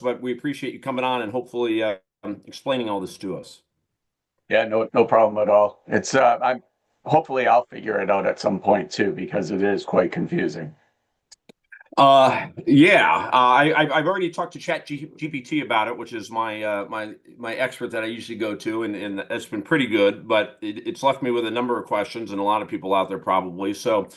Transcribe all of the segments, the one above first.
but we appreciate you coming on and hopefully explaining all this to us. Yeah, no problem at all. It's I'm hopefully I'll figure it out at some point too because it is quite confusing. Yeah, I've already talked to GPT about it, which is my expert that I usually go to, and it's been pretty good. But it's left me with a number of questions, and a lot of people out there probably. So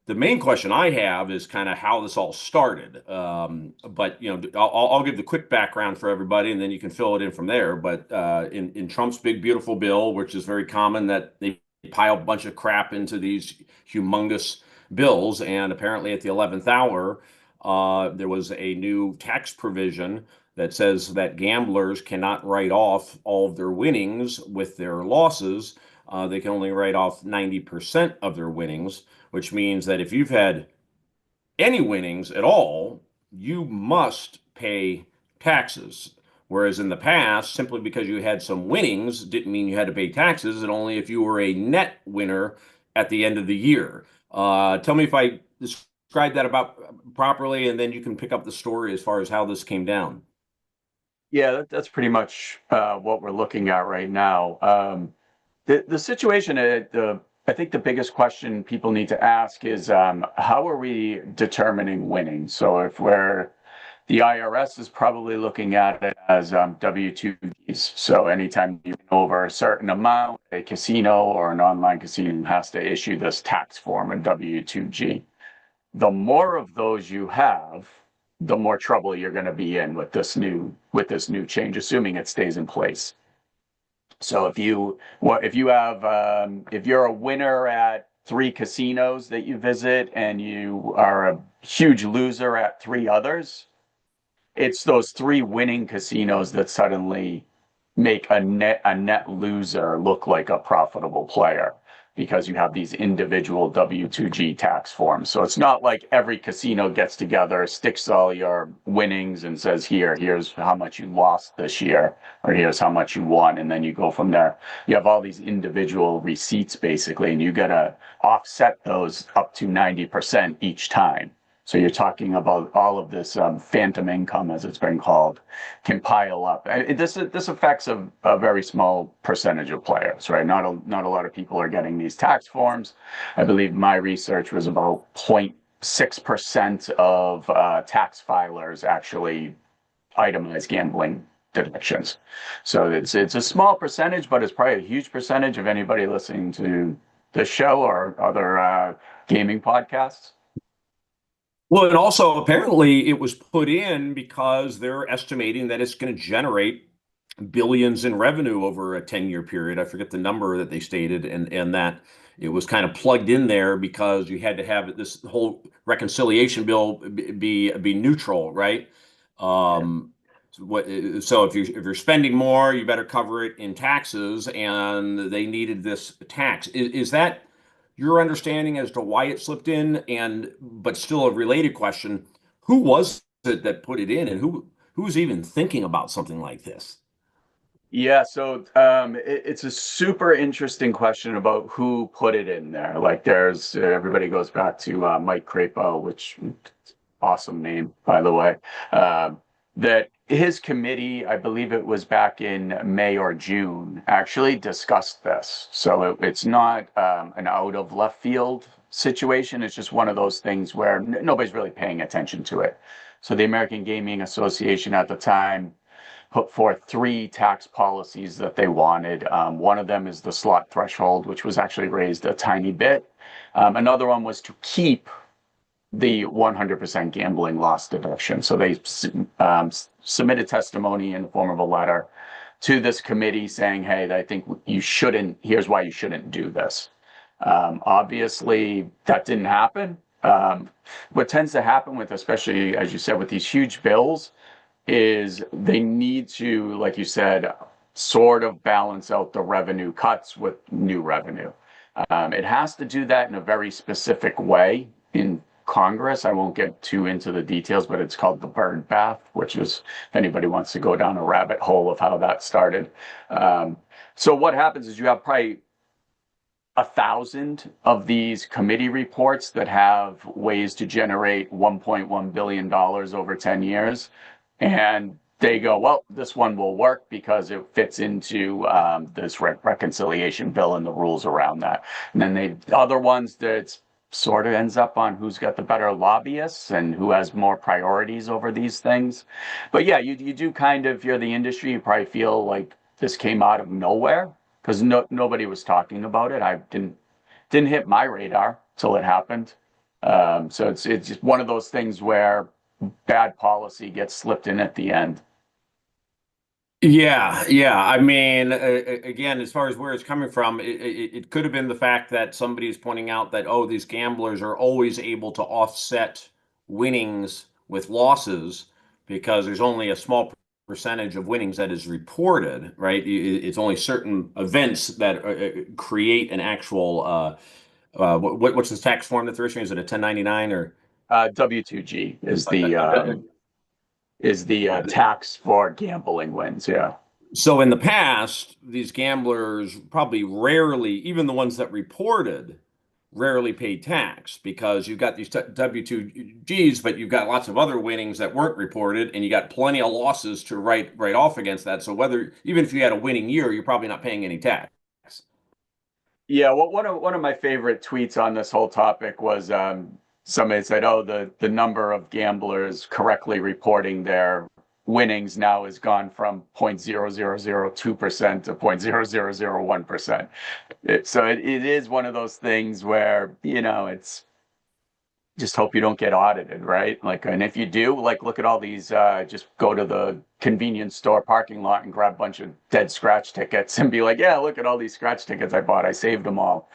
the main question I have is kind of how this all started. But I'll give the quick background for everybody, and then you can fill it in from there. But in Trump's big beautiful bill, which is very common that they pile a bunch of crap into these humongous bills, and apparently at the 11th hour, there was a new tax provision that says that gamblers cannot write off all of their winnings with their losses. They can only write off 90% of their winnings, which means that if you've had any winnings at all, you must pay taxes. Whereas in the past, simply because you had some winnings didn't mean you had to pay taxes, and only if you were a net winner at the end of the year. Tell me if I described that about properly, and then you can pick up the story as far as how this came down. Yeah, that's pretty much what we're looking at right now. The situation, I think the biggest question people need to ask is how are we determining winning? So if we're the IRS is probably looking at it as W-2Gs. So anytime you win over a certain amount, a casino or an online casino has to issue this tax form, a W-2G. The more of those you have, the more trouble you're going to be in with this new change, assuming it stays in place. So if you're a winner at three casinos that you visit and you are a huge loser at three others, it's those three winning casinos that suddenly make a net loser look like a profitable player because you have these individual W-2G tax forms. So it's not like every casino gets together, sticks all your winnings and says, here's how much you lost this year, or here's how much you won, and then you go from there. You have all these individual receipts basically, and you gotta offset those up to 90% each time. So you're talking about all of this phantom income, as it's been called, can pile up. This affects a very small percentage of players, right? Not a lot of people are getting these tax forms. I believe my research was about 0.6% of tax filers actually itemize gambling deductions. So it's a small percentage, but it's probably a huge percentage of anybody listening to this show or other gaming podcasts. Well, and also apparently it was put in because they're estimating that it's going to generate billions in revenue over a 10-year period. I forget the number that they stated, and that it was kind of plugged in there because you had to have this whole reconciliation bill be neutral, right? Yeah. So if you're spending more, you better cover it in taxes, and they needed this tax. Is that your understanding as to why it slipped in? And but still a related question, who was it that put it in, and who's even thinking about something like this? Yeah, so it's a super interesting question about who put it in there. Like, there's everybody goes back to Mike Crapo, which awesome name, by the way. That his committee, I believe it was back in May or June, actually discussed this. So it's not an out of left field situation. It's just one of those things where nobody's really paying attention to it. So the American Gaming Association at the time put forth three tax policies that they wanted. One of them is the slot threshold, which was actually raised a tiny bit. Another one was to keep the 100% gambling loss deduction. So they submitted testimony in the form of a letter to this committee saying, hey, I think you shouldn't, here's why you shouldn't do this. Obviously, that didn't happen. What tends to happen with, especially as you said, with these huge bills, is they need to, like you said, sort of balance out the revenue cuts with new revenue. It has to do that in a very specific way in Congress. I won't get too into the details, but it's called the bird bath, which is, if anybody wants to go down a rabbit hole of how that started. So what happens is you have probably 1,000 of these committee reports that have ways to generate $1.1 billion over 10 years. And they go, well, this one will work because it fits into this reconciliation bill and the rules around that. And then other ones that sort of ends up on who's got the better lobbyists and who has more priorities over these things. But yeah, you do kind of, if you're the industry, you probably feel like this came out of nowhere because nobody was talking about it. I didn't hit my radar till it happened. So it's just one of those things where bad policy gets slipped in at the end. Yeah, yeah. I mean, again, as far as where it's coming from, it could have been the fact that somebody is pointing out that, oh, these gamblers are always able to offset winnings with losses because there's only a small percentage of winnings that is reported, right? It's only certain events that create an actual, what's the tax form that they're issuing? Is it a 1099 or? W2G is the tax for gambling wins. Yeah. So in the past, these gamblers probably rarely, even the ones that reported, rarely paid tax because you've got these W2Gs, but you've got lots of other winnings that weren't reported, and you got plenty of losses to write off against that. So whether even if you had a winning year, you're probably not paying any tax. Yeah. Well, one of my favorite tweets on this whole topic was somebody said, "Oh, the number of gamblers correctly reporting their winnings now has gone from 0.0002% to 0.0001%." So it is one of those things where, it's just hope you don't get audited, right? Like, and if you do, like, look at all these, just go to the convenience store parking lot and grab a bunch of dead scratch tickets and be like, yeah, look at all these scratch tickets I bought. I saved them all.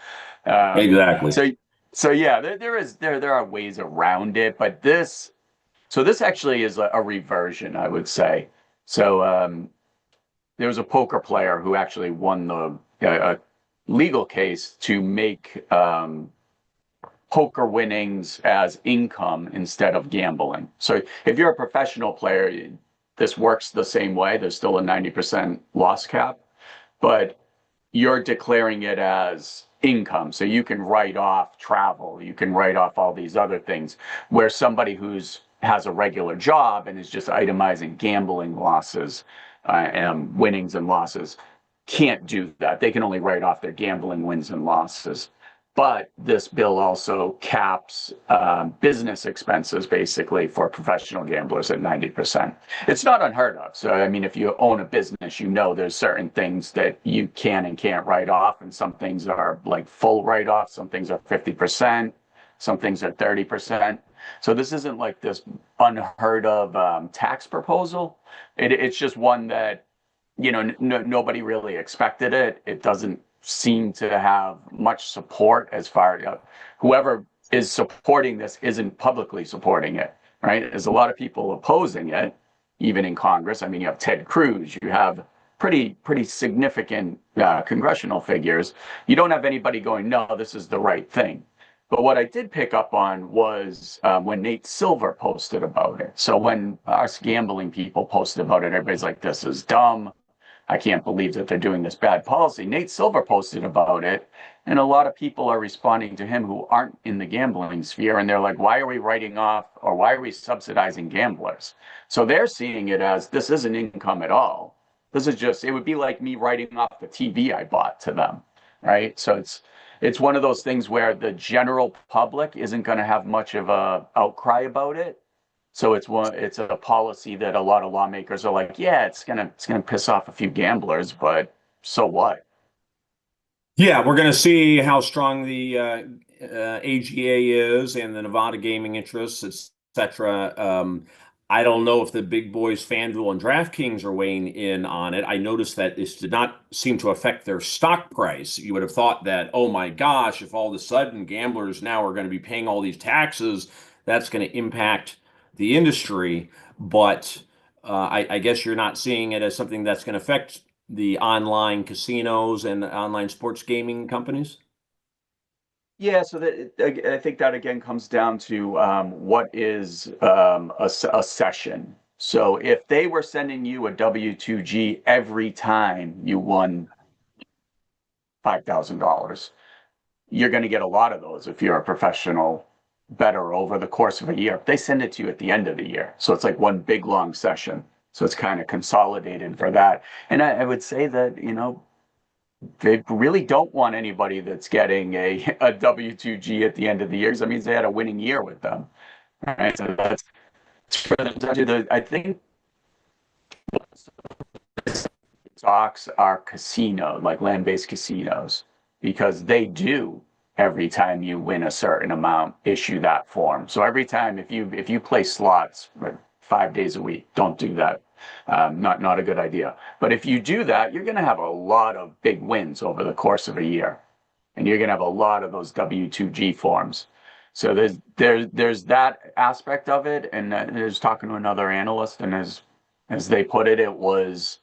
Um, Exactly. so, so yeah, there are ways around it, but this actually is a reversion, I would say. So, there was a poker player who actually won a legal case to make, poker winnings as income instead of gambling. So if you're a professional player, this works the same way. There's still a 90% loss cap, but you're declaring it as income. So you can write off travel, you can write off all these other things, where somebody who's has a regular job and is just itemizing gambling losses and winnings and losses can't do that. They can only write off their gambling wins and losses. But this bill also caps business expenses basically for professional gamblers at 90%. It's not unheard of. So, I mean, if you own a business, there's certain things that you can and can't write off, and some things are like full write off, some things are 50%, some things are 30%. So, this isn't like this unheard of tax proposal. It's just one that nobody really expected it. It doesn't seem to have much support as far as whoever is supporting this isn't publicly supporting it, right? There's a lot of people opposing it, even in Congress. I mean, you have Ted Cruz, you have pretty significant congressional figures. You don't have anybody going, no, this is the right thing. But what I did pick up on was when Nate Silver posted about it. So when us gambling people posted about it, everybody's like, this is dumb. I can't believe that they're doing this bad policy. Nate Silver posted about it, and a lot of people are responding to him who aren't in the gambling sphere, and they're like, why are we writing off or why are we subsidizing gamblers? So they're seeing it as this isn't income at all. This is just, it would be like me writing off the TV I bought to them, right? So it's one of those things where the general public isn't going to have much of a outcry about it. So it's a policy that a lot of lawmakers are like, yeah, it's gonna piss off a few gamblers, but so what? Yeah, we're going to see how strong the AGA is and the Nevada gaming interests, etc. I don't know if the big boys, FanDuel and DraftKings, are weighing in on it. I noticed that this did not seem to affect their stock price. You would have thought that, oh my gosh, if all of a sudden gamblers now are going to be paying all these taxes, that's going to impact the industry. But I guess you're not seeing it as something that's going to affect the online casinos and the online sports gaming companies? Yeah, so that I think that again comes down to what is a session. So if they were sending you a W2G every time you won $5,000, you're going to get a lot of those if you're a professional better over the course of a year. They send it to you at the end of the year. So it's like one big long session. So it's kind of consolidated for that. And I would say that, they really don't want anybody that's getting a W-2G at the end of the year. That means they had a winning year with them. Right. So that's for the, I think stocks are casino, like land-based casinos, because they do every time you win a certain amount, issue that form. So every time if you play slots 5 days a week, don't do that. Not a good idea. But if you do that, you're going to have a lot of big wins over the course of a year, and you're going to have a lot of those W-2G forms. So there's that aspect of it. And I was talking to another analyst, and as they put it, it was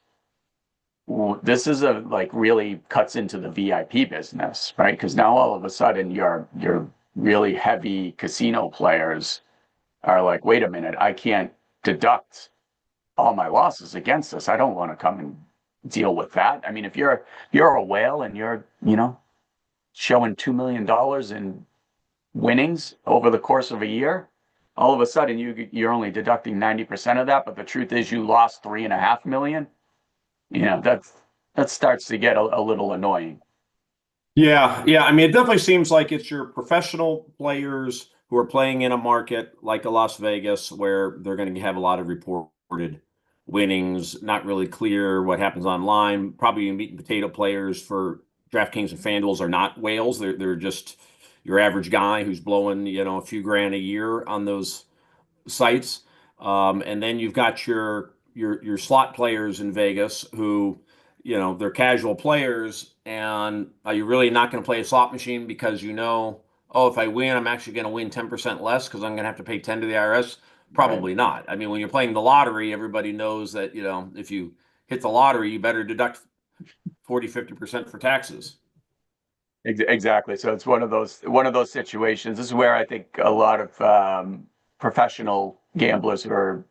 this is a like really cuts into the VIP business, right? Because now all of a sudden your really heavy casino players are like, wait a minute, I can't deduct all my losses against this. I don't want to come and deal with that. I mean, if you're a whale and you're, showing $2 million in winnings over the course of a year, all of a sudden you're only deducting 90% of that, but the truth is you lost 3.5 million. That starts to get a little annoying. Yeah, yeah. I mean, it definitely seems like it's your professional players who are playing in a market like a Las Vegas, where they're going to have a lot of reported winnings, not really clear what happens online. Probably your meat and potato players for DraftKings and FanDuels are not whales. They're just your average guy who's blowing, a few grand a year on those sites. And then you've got your slot players in Vegas who, they're casual players. And are you really not going to play a slot machine because oh, if I win, I'm actually going to win 10% less because I'm going to have to pay 10 to the IRS? Right. Probably not. I mean, when you're playing the lottery, everybody knows that, if you hit the lottery, you better deduct 40-50% for taxes. Exactly. So it's one of those situations. This is where I think a lot of professional gamblers who are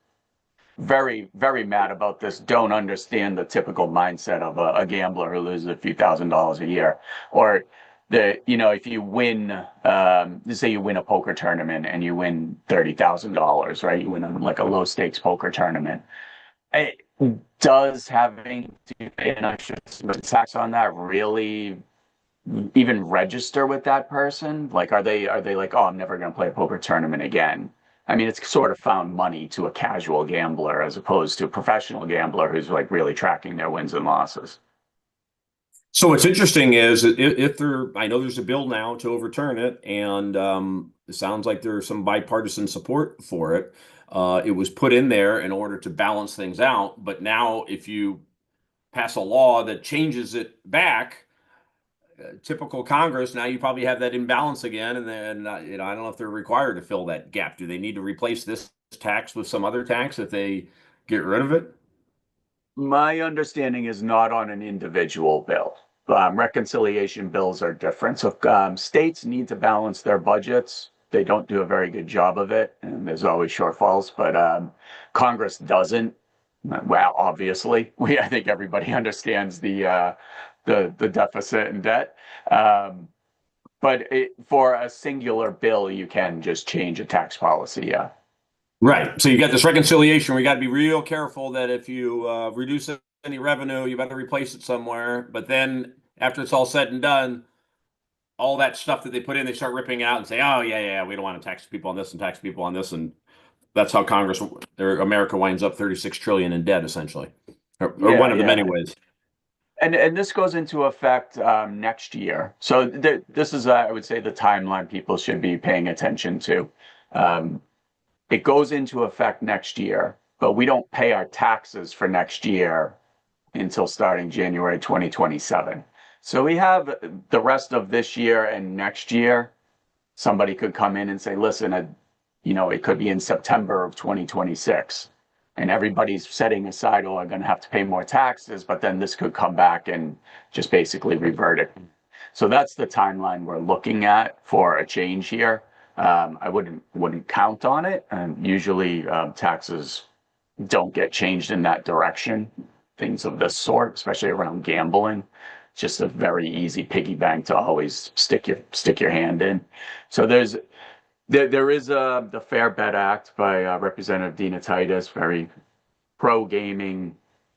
very, very mad about this don't understand the typical mindset of a gambler who loses a few $1,000s a year. Or if you win, say you win a poker tournament and you win $30,000, right? You win like a low stakes poker tournament. It does having to pay an extra tax on that really even register with that person? Like, are they like, oh, I'm never going to play a poker tournament again? I mean, it's sort of found money to a casual gambler as opposed to a professional gambler who's like really tracking their wins and losses. So what's interesting is if I know there's a bill now to overturn it, and it sounds like there's some bipartisan support for it. It was put in there in order to balance things out, but now if you pass a law that changes it back, typical Congress, now you probably have that imbalance again, and then I don't know if they're required to fill that gap. Do they need to replace this tax with some other tax if they get rid of it? My understanding is not on an individual bill. Reconciliation bills are different. So states need to balance their budgets. They don't do a very good job of it, and there's always shortfalls. But Congress doesn't. Well, obviously, I think everybody understands the deficit and debt. But for a singular bill, you can just change a tax policy. Yeah. Right. So you got this reconciliation where you got to be real careful that if you reduce any revenue, you better replace it somewhere. But then after it's all said and done, all that stuff that they put in, they start ripping out and say, "Oh yeah, yeah, we don't want to tax people on this and tax people on this," and that's how America winds up 36 trillion in debt, essentially, or Yeah, one of the many yeah. ways. And this goes into effect next year. So this is, I would say, the timeline people should be paying attention to. Um, it goes into effect next year, but we don't pay our taxes for next year until starting January 2027. So we have the rest of this year and next year. Somebody could come in and say, listen, it could be in September of 2026. And everybody's setting aside, oh, I'm going to have to pay more taxes, but then this could come back and just basically revert it. So that's the timeline we're looking at for a change here. I wouldn't count on it. And usually taxes don't get changed in that direction. Things of this sort, especially around gambling, just a very easy piggy bank to always stick your hand in. So There is the Fair Bet Act by Representative Dina Titus, very pro-gaming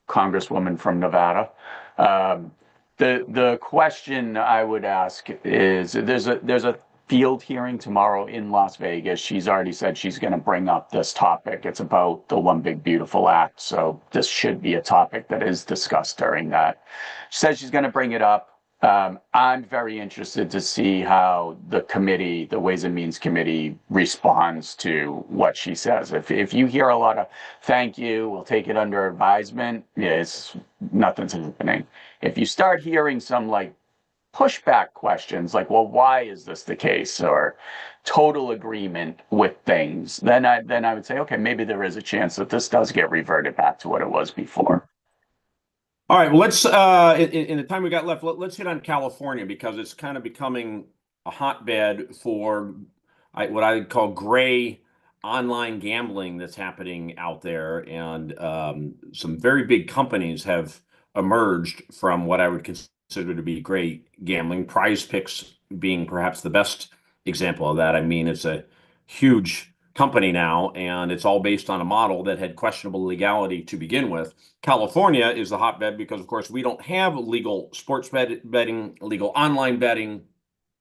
congresswoman from Nevada. Um, the question I would ask is there's a field hearing tomorrow in Las Vegas. She's already said she's going to bring up this topic. It's about the One Big Beautiful Act, so this should be a topic that is discussed during that. She says she's going to bring it up. I'm very interested to see how the committee, the Ways and Means Committee, responds to what she says. If you hear a lot of "thank you, we'll take it under advisement," yeah, it's nothing's happening. If you start hearing some like pushback questions, like, "Well, why is this the case?" or total agreement with things, then I would say, okay, maybe there is a chance that this does get reverted back to what it was before. All right, well, let's in the time we got left, let's hit on California because it's kind of becoming a hotbed for what I would call gray online gambling that's happening out there, and some very big companies have emerged from what I would consider to be gray gambling. PrizePicks being perhaps the best example of that. I mean, it's a huge company now, and it's all based on a model that had questionable legality to begin with. California is the hotbed because, of course, we don't have legal sports betting, legal online betting,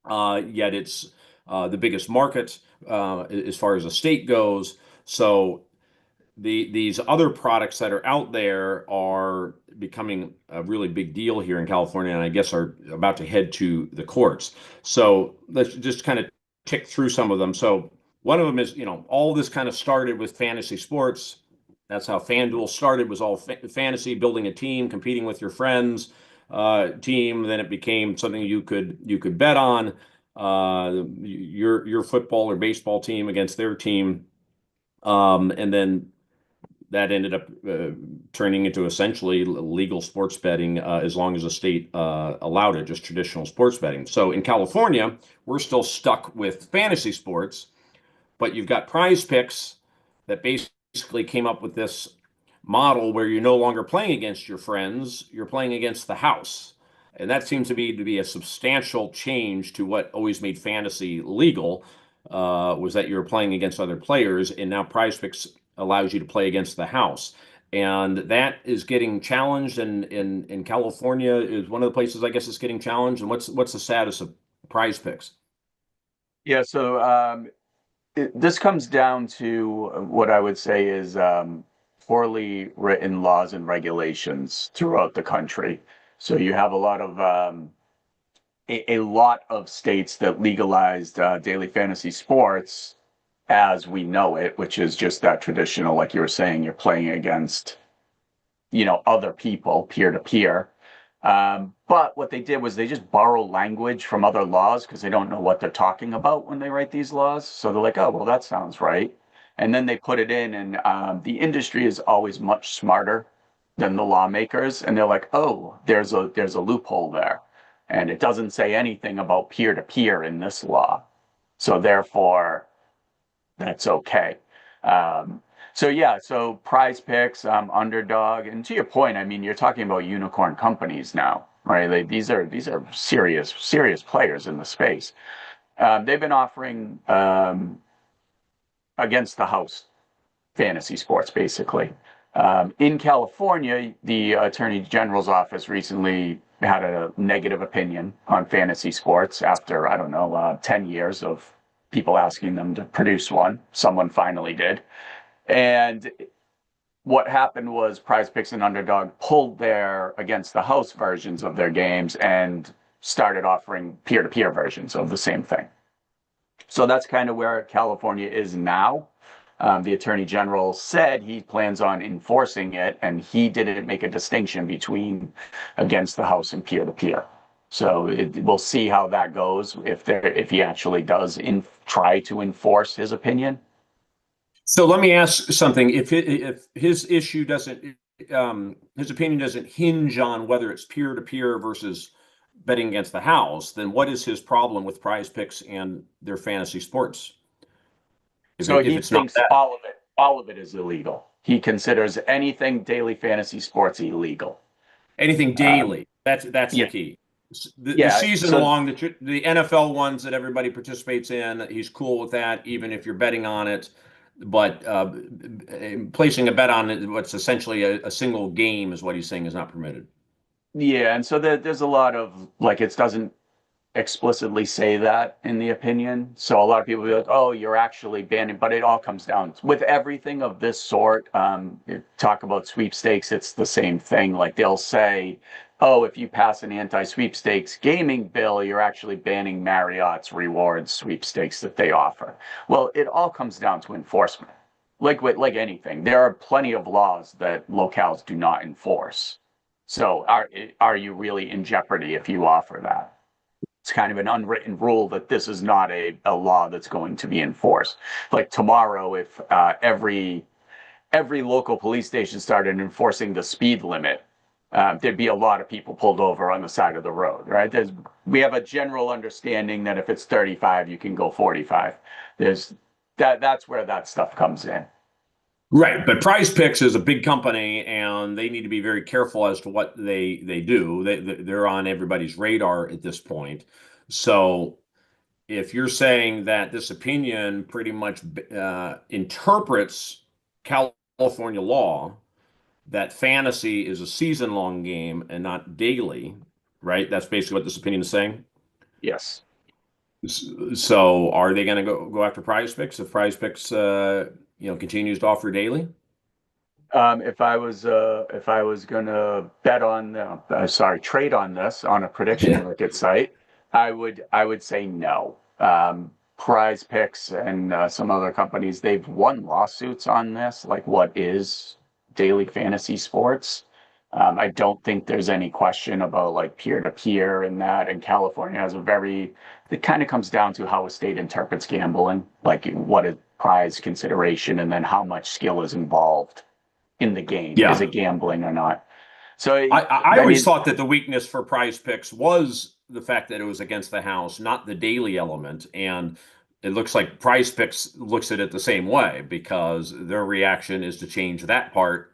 yet it's the biggest market as far as the state goes. So these other products that are out there are becoming a really big deal here in California, and I guess are about to head to the courts. So let's just kind of tick through some of them. So one of them is, all this kind of started with fantasy sports. That's how FanDuel started, was all fantasy, building a team, competing with your friends team. Then it became something you could bet on, your football or baseball team against their team. And then that ended up turning into essentially legal sports betting, as long as the state allowed it, just traditional sports betting. So in California, we're still stuck with fantasy sports, but you've got PrizePicks that basically came up with this model where you're no longer playing against your friends, you're playing against the house. And that seems to be a substantial change to what always made fantasy legal, was that you were playing against other players, and now PrizePicks allows you to play against the house. And that is getting challenged, and in California is one of the places I guess it's getting challenged. And what's the status of PrizePicks? Yeah, so this comes down to what I would say is poorly written laws and regulations throughout the country. So you have a lot of a lot of states that legalized daily fantasy sports as we know it, which is just that traditional, like you were saying, you're playing against, other people, peer to peer. But what they did was they just borrow language from other laws because they don't know what they're talking about when they write these laws. So they're like, oh, well, that sounds right. And then they put it in, and the industry is always much smarter than the lawmakers. And they're like, oh, there's a loophole there. And it doesn't say anything about peer to peer in this law. So therefore, that's okay. So yeah, so PrizePicks, Underdog, and to your point, I mean, you're talking about unicorn companies now, right? These are serious players in the space. They've been offering against the house fantasy sports, basically. In California, the Attorney General's office recently had a negative opinion on fantasy sports after, I don't know, 10 years of people asking them to produce one. Someone finally did. And what happened was PrizePicks and Underdog pulled their against the house versions of their games and started offering peer-to-peer versions of the same thing. So that's kind of where California is now. The Attorney General said he plans on enforcing it, and he didn't make a distinction between against the house and peer-to-peer. So we'll see how that goes if he actually does try to enforce his opinion. So let me ask something. If his issue doesn't, his opinion doesn't hinge on whether it's peer to peer versus betting against the house, then what is his problem with PrizePicks and their fantasy sports? So If he it's not thinks that, all of it is illegal. He considers anything daily fantasy sports illegal. anything Um, daily, that's the yeah, key. The Yeah, season so long, the NFL ones that everybody participates in, he's cool with that, even if you're betting on it. But placing a bet on it, what's essentially a single game, is what he's saying is not permitted. yeah, and so there's a lot of like it doesn't explicitly say that in the opinion. So a lot of people be like, "Oh, you're actually banning," but it all comes down with everything of this sort. You talk about sweepstakes, it's the same thing. Like they'll say, "Oh, if you pass an anti-sweepstakes gaming bill, you're actually banning Marriott's rewards sweepstakes that they offer." Well, it all comes down to enforcement. Like anything, there are plenty of laws that locales do not enforce. So are you really in jeopardy if you offer that? It's kind of an unwritten rule that this is not a law that's going to be enforced. Like tomorrow, if every local police station started enforcing the speed limit, there'd be a lot of people pulled over on the side of the road, right? We have a general understanding that if it's 35, you can go 45. There's that's where that stuff comes in. Right, but PrizePicks is a big company, and they need to be very careful as to what they do. They're on everybody's radar at this point. So if you're saying that this opinion pretty much interprets California law, that fantasy is a season-long game and not daily, right? That's basically what this opinion is saying. Yes. So are they going to go after PrizePicks if PrizePicks continues to offer daily? If I was gonna bet on sorry, trade on this on a prediction market site, I would say no. Prize Picks and some other companies, they've won lawsuits on this, like what is daily fantasy sports. I don't think there's any question about like peer to peer and that. And California has a very, it kind of comes down to how a state interprets gambling, like what is prize consideration and then how much skill is involved in the game. Is Yeah. it gambling or not? So, I I always mean, thought that the weakness for PrizePicks was the fact that it was against the house, not the daily element. And it looks like PrizePicks looks at it the same way, because their reaction is to change that part.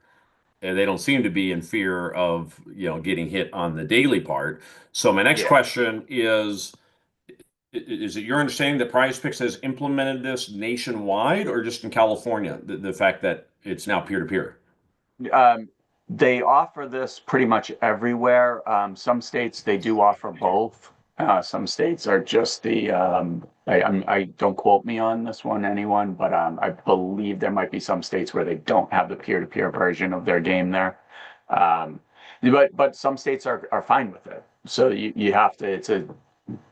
And they don't seem to be in fear of, getting hit on the daily part. So my next yeah. question is it your understanding that PrizePicks has implemented this nationwide, or just in California, the fact that it's now peer to peer? Um, they offer this pretty much everywhere. Some states they do offer both. Some states are just I don't quote me on this one, anyone, but I believe there might be some states where they don't have the peer-to-peer version of their game there. Um, but some states are fine with it. So you have to.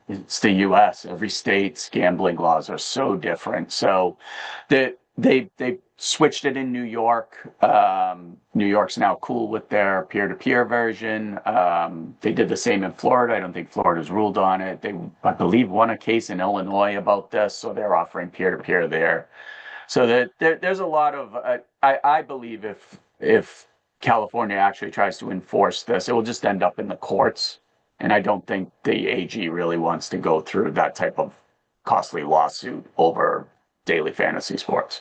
It's the U.S. Every state's gambling laws are so different. So they switched it in New York. New York's now cool with their peer-to-peer version. They did the same in Florida. I don't think Florida's ruled on it. They, I believe, won a case in Illinois about this, so they're offering peer-to-peer there. So there's a lot of I believe if California actually tries to enforce this, it will just end up in the courts. And I don't think the AG really wants to go through that type of costly lawsuit over daily fantasy sports.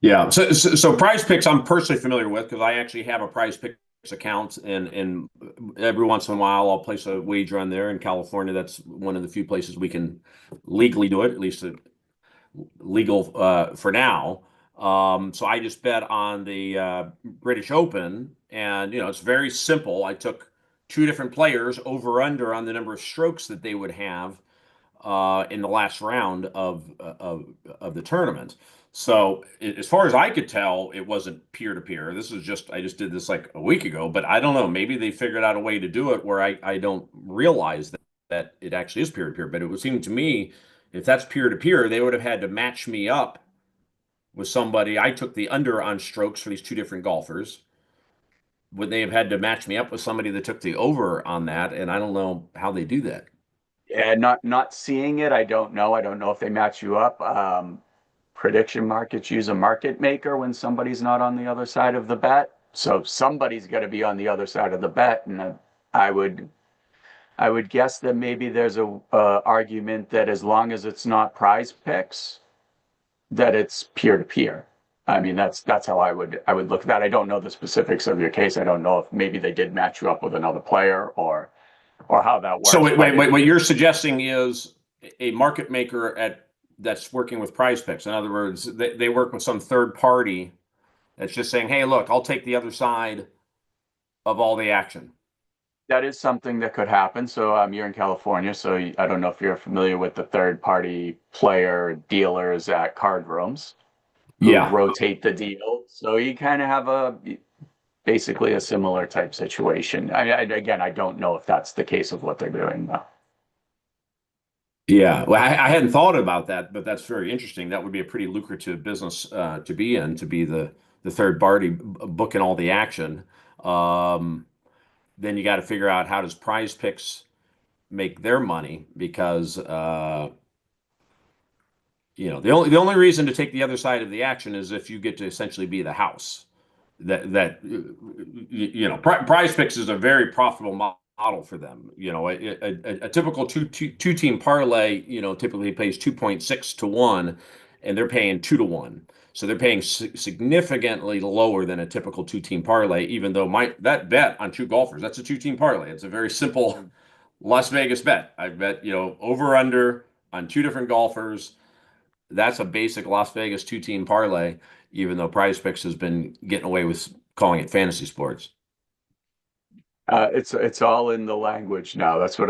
Yeah. So PrizePicks I'm personally familiar with, because I actually have a PrizePicks account, and every once in a while I'll place a wager on there. In California, that's one of the few places we can legally do it, at least legal for now. So I just bet on the British Open, and it's very simple. I took two different players over under on the number of strokes that they would have in the last round of the tournament. So as far as I could tell, it wasn't peer to peer. This is just I just did this like a week ago, but I don't know. Maybe they figured out a way to do it where I don't realize that it actually is peer to peer. But it would seem to me, if that's peer to peer, they would have had to match me up with somebody. I took the under on strokes for these two different golfers. Would they have had to match me up with somebody that took the over on that? And I don't know how they do that. And not seeing it, I don't know. I don't know if they match you up. Prediction markets use a market maker when somebody's not on the other side of the bet. So somebody's got to be on the other side of the bet, and I would I would guess that maybe there's a argument that as long as it's not prize picks, that it's peer to peer. I mean, that's how I would look at that. I don't know the specifics of your case. I don't know if maybe they did match you up with another player or or how that So works. wait, what you're suggesting is a market maker that's working with PrizePicks. In other words, they work with some third party that's just saying, hey, look, I'll take the other side of all the action. That is something that could happen. So you're in California, so I don't know if you're familiar with the third-party player dealers at card rooms who Yeah. rotate the deal. So you kind of have basically a similar type situation. Again, I don't know if that's the case of what they're doing though. Yeah, well, I hadn't thought about that, but that's very interesting. That would be a pretty lucrative business to be in, to be the third party booking all the action. Um, then you got to figure out how does Prize Picks make their money because the only reason to take the other side of the action is if you get to essentially be the house. Prize Picks is a very profitable model for them. A typical two team parlay, typically pays 2.6 to 1, and they're paying 2 to 1. So they're paying significantly lower than a typical two-team parlay, even though that bet on two golfers, that's a two-team parlay. It's a very simple Las Vegas bet. I bet, over under on two different golfers. That's a basic Las Vegas two-team parlay, even though PrizePicks has been getting away with calling it fantasy sports. It's all in the language now. That's what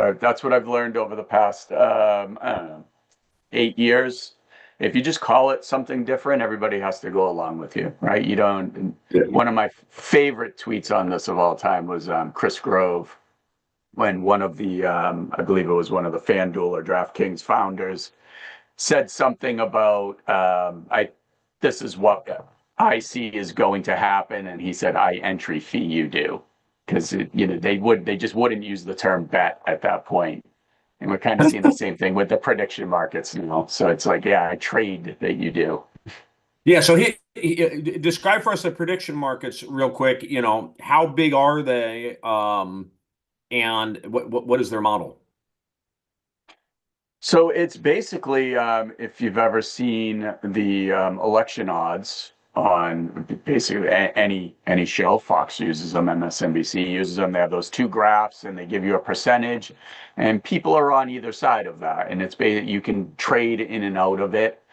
I've learned over the past I don't know, 8 years. If you just call it something different, everybody has to go along with you, right? You don't. Yeah. One of my favorite tweets on this of all time was Chris Grove, when one of the I believe it was one of the FanDuel or DraftKings founders said something about I this is what I see is going to happen, and he said I entry fee you do, because they just wouldn't use the term bet at that point. And we're kind of seeing the same thing with the prediction markets now. So it's like, yeah, I trade that you do. Yeah, so he describe for us the prediction markets real quick. How big are they, and what is their model? So it's basically, if you've ever seen the election odds on basically any show, Fox uses them, MSNBC uses them. They have those two graphs, and they give you a percentage, and people are on either side of that, and it's basically you can trade in and out of it.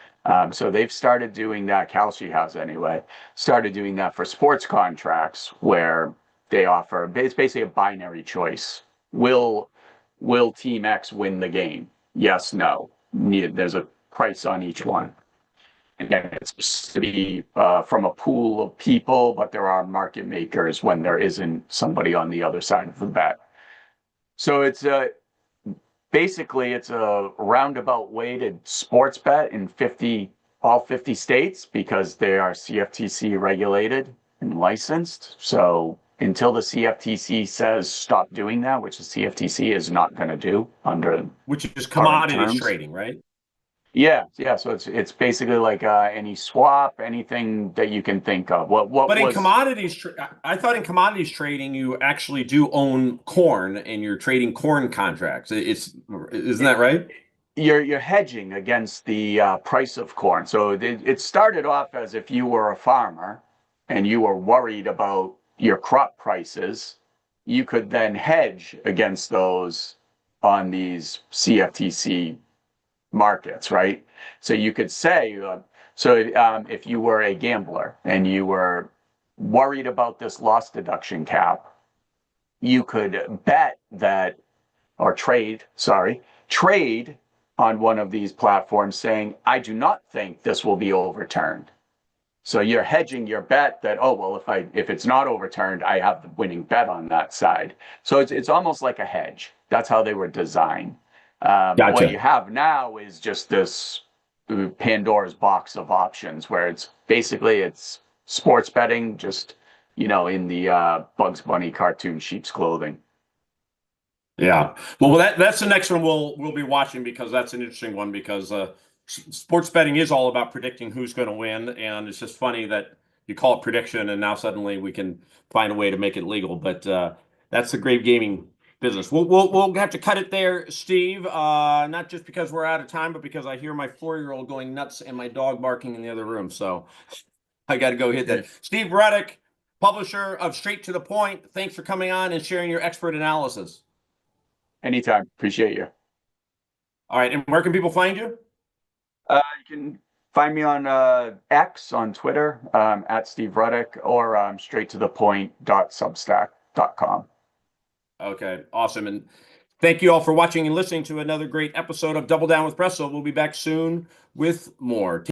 So they've started doing that. Kalshi has anyway started doing that for sports contracts, where they offer it's basically a binary choice. Will Team X win the game? Yes, no. There's a price on each one. Again, it's supposed to be from a pool of people, but there are market makers when there isn't somebody on the other side of the bet. So it's basically it's a roundabout weighted sports bet in all 50 states, because they are CFTC regulated and licensed. So until the CFTC says stop doing that, which the CFTC is not going to do under Which is current commodities terms. trading, right? Yeah, yeah. So it's basically like any swap, anything that you can think of. What But in was commodities, I thought in commodities trading, you actually do own corn and you're trading corn contracts. Isn't that right? you're hedging against the price of corn. So it started off as if you were a farmer and you were worried about your crop prices, you could then hedge against those on these CFTC markets, right? So you could say, if you were a gambler and you were worried about this loss deduction cap, you could bet that, or trade on one of these platforms saying, I do not think this will be overturned. So you're hedging your bet that, oh, well, if it's not overturned, I have the winning bet on that side. So it's almost like a hedge. That's how they were designed. What you Gotcha. have now is just this Pandora's box of options, where it's sports betting, just in the Bugs Bunny cartoon sheep's clothing. Yeah. Well, that's the next one we'll be watching, because that's an interesting one, because sports betting is all about predicting who's going to win, and it's just funny that you call it prediction and now suddenly we can find a way to make it legal. But that's the grave gaming business. We'll have to cut it there, Steve. Not just because we're out of time, but because I hear my 4-year-old going nuts and my dog barking in the other room. So I got to go hit that. Steve Ruddock, publisher of Straight to the Point. Thanks for coming on and sharing your expert analysis. Anytime. Appreciate you. All right. And where can people find you? You can find me on X on Twitter at Steve Ruddock, or straight to the point.substack.com. Okay. Awesome. And thank you all for watching and listening to another great episode of Double Down with Breslo. We'll be back soon with more.